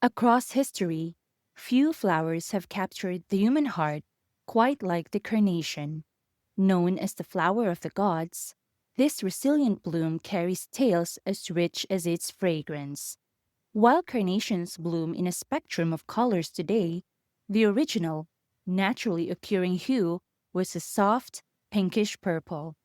Across history, few flowers have captured the human heart quite like the carnation. Known as the flower of the gods, this resilient bloom carries tales as rich as its fragrance. While carnations bloom in a spectrum of colors today, the original, naturally occurring hue was a soft, pinkish purple.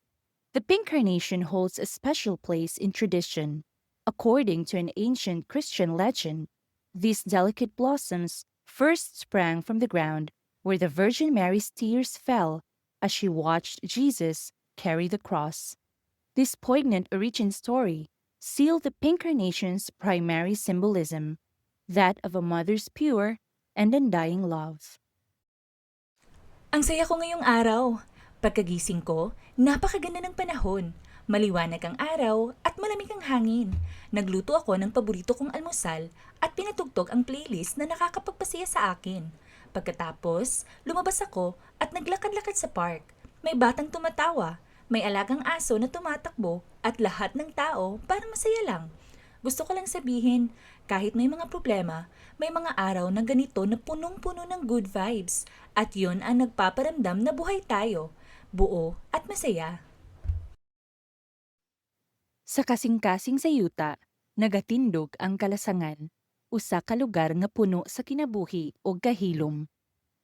The pink carnation holds a special place in tradition. According to an ancient Christian legend, these delicate blossoms first sprang from the ground where the Virgin Mary's tears fell as she watched Jesus carry the cross. This poignant origin story sealed the pink carnation's primary symbolism, that of a mother's pure and undying love. Ang saya ko ngayong araw. Pagkagising ko, napakaganda ng panahon. Maliwanag ang araw at malamig ang hangin. Nagluto ako ng paborito kong almusal at pinatugtog ang playlist na nakakapagpasaya sa akin. Pagkatapos, lumabas ako at naglakad-lakad sa park. May batang tumatawa, may alagang aso na tumatakbo at lahat ng tao parang masaya lang. Gusto ko lang sabihin, kahit may mga problema, may mga araw na ganito na punong-puno ng good vibes at yon ang nagpaparamdam na buhay tayo, buo at masaya. Sa kasing-kasing sa yuta, nagatindog ang kalasangan, usa ka lugar nga puno sa kinabuhi o gahilom.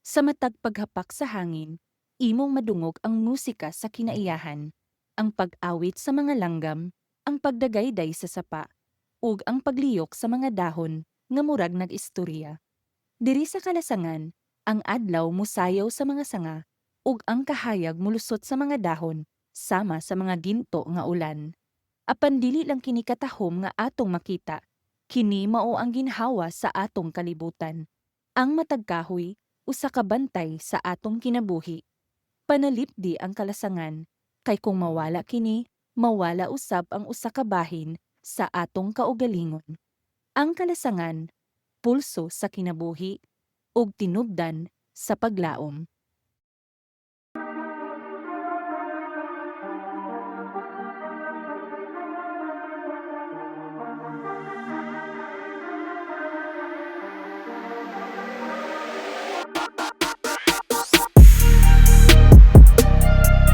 Sa matag paghapak sa hangin, imong madungog ang musika sa kinaiyahan, ang pag-awit sa mga langgam, ang pagdagayday sa sapa, ug ang pagliyok sa mga dahon nga murag nag-istorya. Diri sa kalasangan, ang adlaw musayaw sa mga sanga, ug ang kahayag mulusot sa mga dahon, sama sa mga ginto nga ulan. Apan dili lang kini katahom nga atong makita, kini mao ang ginhawa sa atong kalibutan. Ang matag kahoy, usa ka bantay sa atong kinabuhi. Panalipdi ang kalasangan, kay kung mawala kini, mawala usab ang usa ka bahin sa atong kaugalingon. Ang kalasangan, pulso sa kinabuhi, ug tinubdan sa paglaom.